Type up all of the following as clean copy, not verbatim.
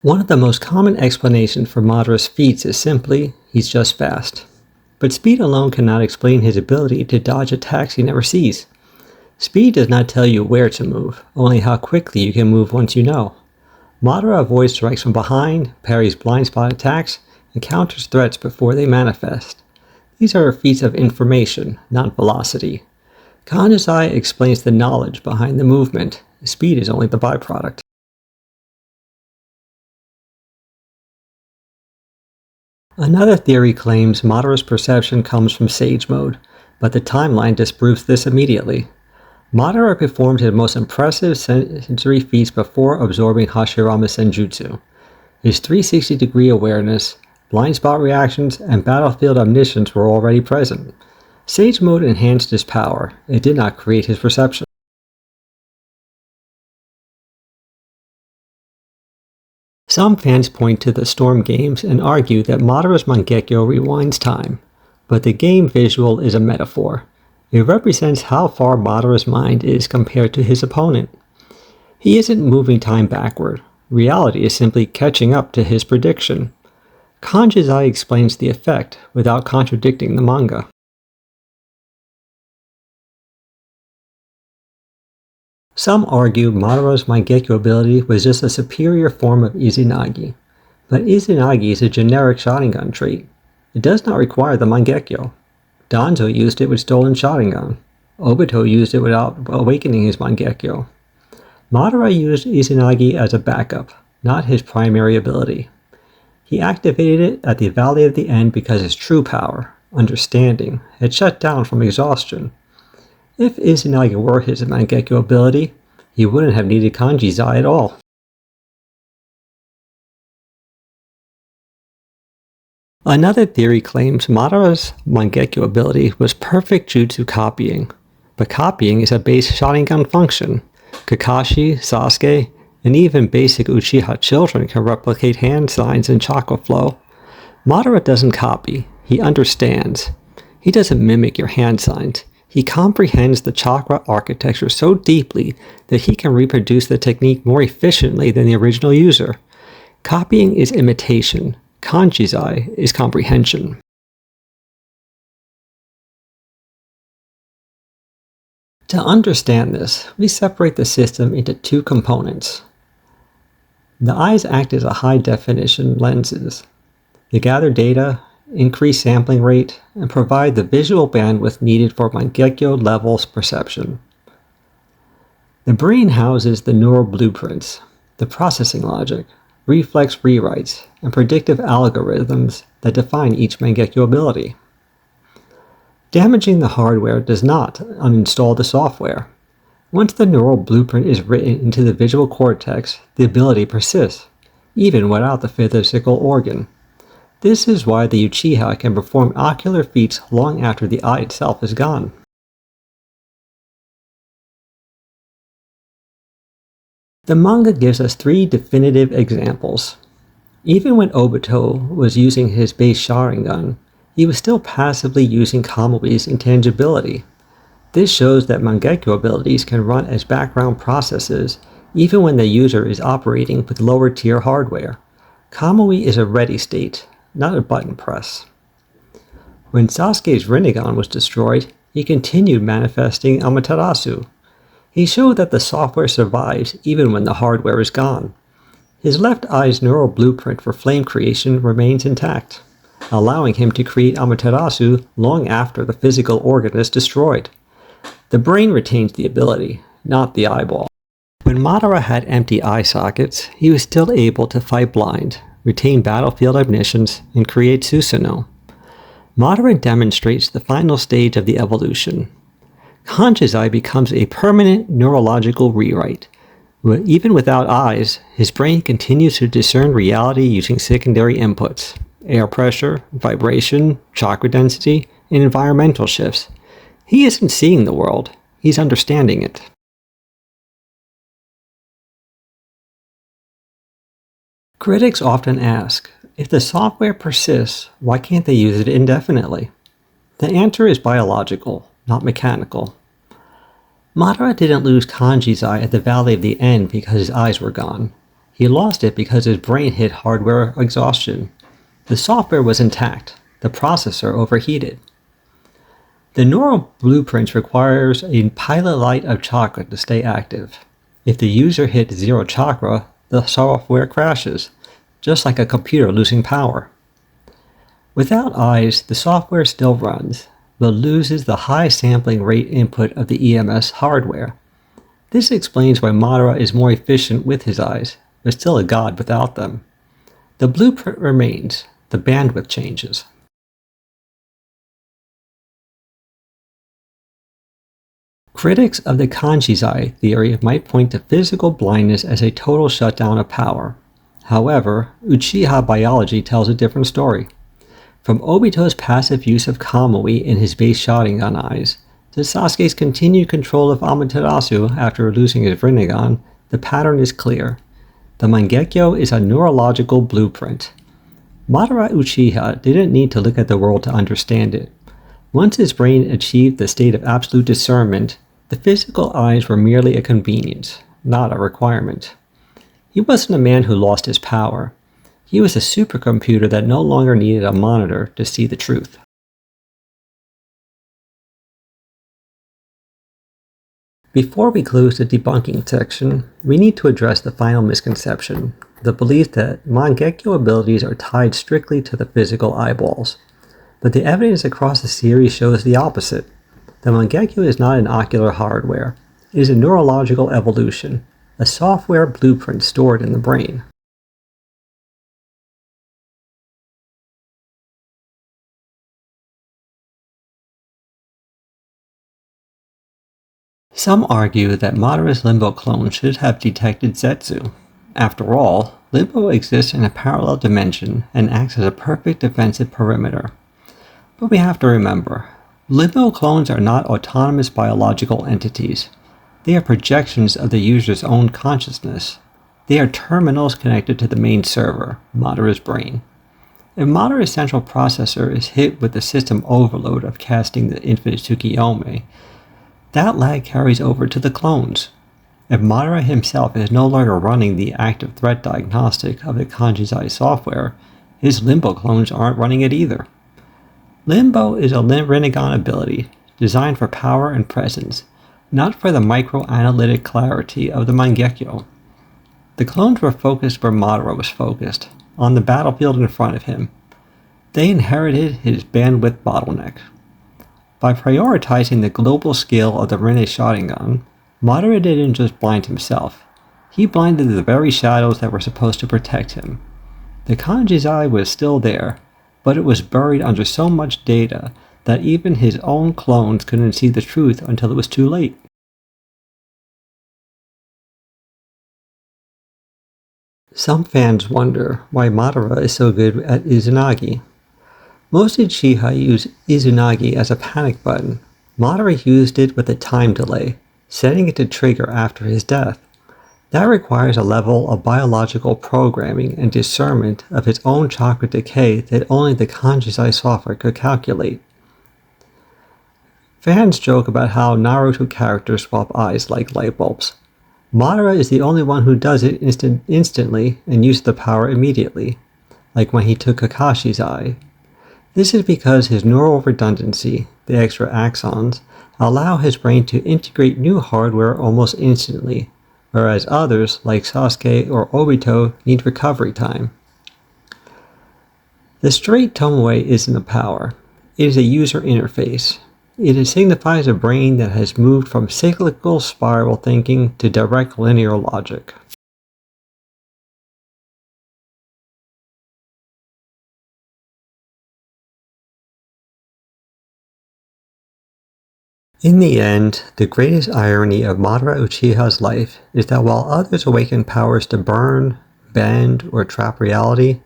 One of the most common explanations for Madara's feats is simply, he's just fast. But speed alone cannot explain his ability to dodge attacks he never sees. Speed does not tell you where to move, only how quickly you can move once you know. Madara avoids strikes from behind, parries blind spot attacks, and counters threats before they manifest. These are feats of information, not velocity. Kanjizai explains the knowledge behind the movement. Speed is only the byproduct. Another theory claims Madara's perception comes from Sage Mode, but the timeline disproves this immediately. Madara performed his most impressive sensory feats before absorbing Hashirama Senjutsu. His 360-degree awareness, blind spot reactions, and battlefield omniscience were already present. Sage Mode enhanced his power, it did not create his perception. Some fans point to the Storm games and argue that Madara's Mangekyo rewinds time, but the game visual is a metaphor. It represents how far Madara's mind is compared to his opponent. He isn't moving time backward. Reality is simply catching up to his prediction. Kanjizai explains the effect without contradicting the manga. Some argue Madara's Mangekyo ability was just a superior form of Izanagi, but Izanagi is a generic Sharingan trait. It does not require the Mangekyo. Danzo used it with stolen Sharingan. Obito used it without awakening his Mangekyo. Madara used Izanagi as a backup, not his primary ability. He activated it at the Valley of the End because his true power, understanding, had shut down from exhaustion. If Izanagi were his Mangekyo ability, he wouldn't have needed Kanjizai at all. Another theory claims Madara's Mangekyo ability was perfect jutsu copying, but copying is a base Sharingan function. Kakashi, Sasuke, and even basic Uchiha children can replicate hand signs and chakra flow. Madara doesn't copy, he understands. He doesn't mimic your hand signs. He comprehends the chakra architecture so deeply that he can reproduce the technique more efficiently than the original user. Copying is imitation. Kanjizai is comprehension. To understand this, we separate the system into two components. The eyes act as high-definition lenses. They gather data, increase sampling rate, and provide the visual bandwidth needed for Mangekyo level perception. The brain houses the neural blueprints, the processing logic, reflex rewrites, and predictive algorithms that define each Mangekyo ability. Damaging the hardware does not uninstall the software. Once the neural blueprint is written into the visual cortex, the ability persists, even without the physical organ. This is why the Uchiha can perform ocular feats long after the eye itself is gone. The manga gives us three definitive examples. Even when Obito was using his base Sharingan, he was still passively using Kamui's intangibility. This shows that Mangekyo abilities can run as background processes even when the user is operating with lower tier hardware. Kamui is a ready state, not a button press. When Sasuke's Rinnegan was destroyed, he continued manifesting Amaterasu. He showed that the software survives even when the hardware is gone. His left eye's neural blueprint for flame creation remains intact, allowing him to create Amaterasu long after the physical organ is destroyed. The brain retains the ability, not the eyeball. When Madara had empty eye sockets, he was still able to fight blind, retain battlefield omniscience, and create Susanoo. Madara demonstrates the final stage of the evolution. Kanjizai becomes a permanent neurological rewrite. Even without eyes, his brain continues to discern reality using secondary inputs: air pressure, vibration, chakra density, and environmental shifts. He isn't seeing the world, he's understanding it. Critics often ask, if the software persists, why can't they use it indefinitely? The answer is biological, not mechanical. Madara didn't lose Kanjizai at the Valley of the End because his eyes were gone. He lost it because his brain hit hardware exhaustion. The software was intact, the processor overheated. The neural blueprint requires a pilot light of chakra to stay active. If the user hits zero chakra, the software crashes, just like a computer losing power. Without eyes, the software still runs, but loses the high sampling rate input of the EMS hardware. This explains why Madara is more efficient with his eyes, but still a god without them. The blueprint remains, the bandwidth changes. Critics of the Kanjizai theory might point to physical blindness as a total shutdown of power. However, Uchiha biology tells a different story. From Obito's passive use of Kamui in his base Sharingan eyes, to Sasuke's continued control of Amaterasu after losing his Rinnegan, the pattern is clear. The Mangekyo is a neurological blueprint. Madara Uchiha didn't need to look at the world to understand it. Once his brain achieved the state of absolute discernment, the physical eyes were merely a convenience, not a requirement. He wasn't a man who lost his power. He was a supercomputer that no longer needed a monitor to see the truth. Before we close the debunking section, we need to address the final misconception, the belief that Mangekyo abilities are tied strictly to the physical eyeballs. But the evidence across the series shows the opposite. The Mangekyo is not an ocular hardware. It is a neurological evolution, a software blueprint stored in the brain. Some argue that Madara's Limbo clone should have detected Zetsu. After all, Limbo exists in a parallel dimension and acts as a perfect defensive perimeter. But we have to remember, Limbo clones are not autonomous biological entities. They are projections of the user's own consciousness. They are terminals connected to the main server, Madara's brain. If Madara's central processor is hit with the system overload of casting the infinite Tsukiyomi, that lag carries over to the clones. If Madara himself is no longer running the active threat diagnostic of the Kanjizai software, his Limbo clones aren't running it either. Limbo is a Rinnegan ability, designed for power and presence, not for the micro-analytic clarity of the Mangekyo. The clones were focused where Madara was focused, on the battlefield in front of him. They inherited his bandwidth bottleneck. By prioritizing the global scale of the Rinne Sharingan, Madara didn't just blind himself, he blinded the very shadows that were supposed to protect him. The Kanjizai was still there, but it was buried under so much data that even his own clones couldn't see the truth until it was too late. Some fans wonder why Madara is so good at Izanagi. Most Uchiha use Izanagi as a panic button. Madara used it with a time delay, setting it to trigger after his death. That requires a level of biological programming and discernment of his own chakra decay that only the Kanjizai software could calculate. Fans joke about how Naruto characters swap eyes like light bulbs. Madara is the only one who does it instantly and uses the power immediately, like when he took Kakashi's eye. This is because his neural redundancy, the extra axons, allow his brain to integrate new hardware almost instantly, whereas others, like Sasuke or Obito, need recovery time. The straight Tomoe isn't a power. It is a user interface. It signifies a brain that has moved from cyclical spiral thinking to direct linear logic. In the end, the greatest irony of Madara Uchiha's life is that while others awaken powers to burn, bend, or trap reality,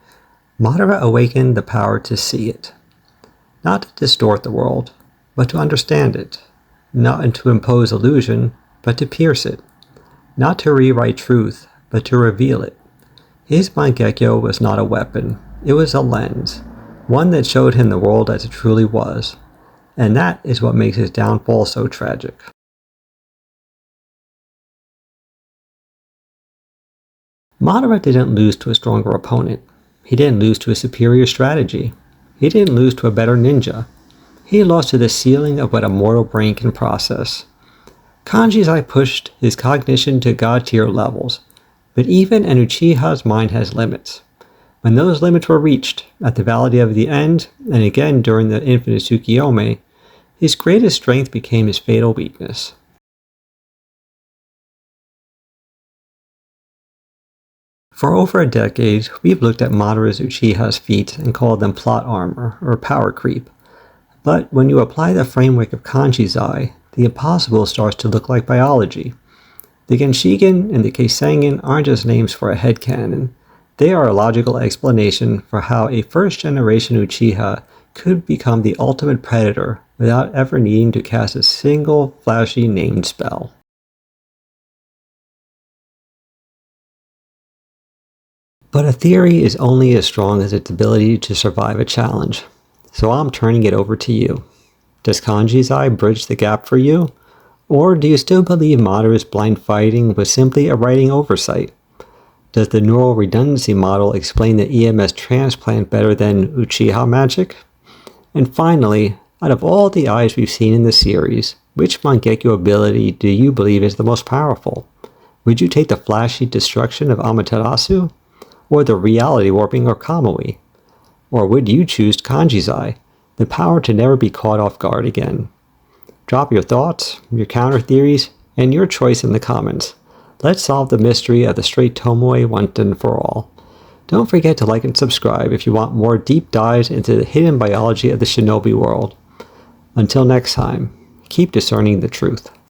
Madara awakened the power to see it. Not to distort the world, but to understand it. Not to impose illusion, but to pierce it. Not to rewrite truth, but to reveal it. His Mangekyo was not a weapon, it was a lens, one that showed him the world as it truly was. And that is what makes his downfall so tragic. Madara didn't lose to a stronger opponent. He didn't lose to a superior strategy. He didn't lose to a better ninja. He lost to the ceiling of what a mortal brain can process. Kanjizai pushed his cognition to god-tier levels, but even an Uchiha's mind has limits. When those limits were reached, at the Valley of the End, and again during the Infinite Tsukiyomi, his greatest strength became his fatal weakness. For over a decade, we've looked at Madara Uchiha's feats and called them plot armor, or power creep. But when you apply the framework of Kanjizai, the impossible starts to look like biology. The Genshiken and the Keisengen aren't just names for a headcanon. They are a logical explanation for how a first-generation Uchiha could become the ultimate predator without ever needing to cast a single flashy named spell. But a theory is only as strong as its ability to survive a challenge, so I'm turning it over to you. Does Kanjizai bridge the gap for you? Or do you still believe Madara's blind fighting was simply a writing oversight? Does the neural redundancy model explain the EMS transplant better than Uchiha magic? And finally, out of all the eyes we've seen in the series, which Mangekyo ability do you believe is the most powerful? Would you take the flashy destruction of Amaterasu? Or the reality warping of Kamui? Or would you choose Kanjizai, the power to never be caught off guard again? Drop your thoughts, your counter theories, and your choice in the comments. Let's solve the mystery of the straight Tomoe once and for all. Don't forget to like and subscribe if you want more deep dives into the hidden biology of the Shinobi world. Until next time, keep discerning the truth.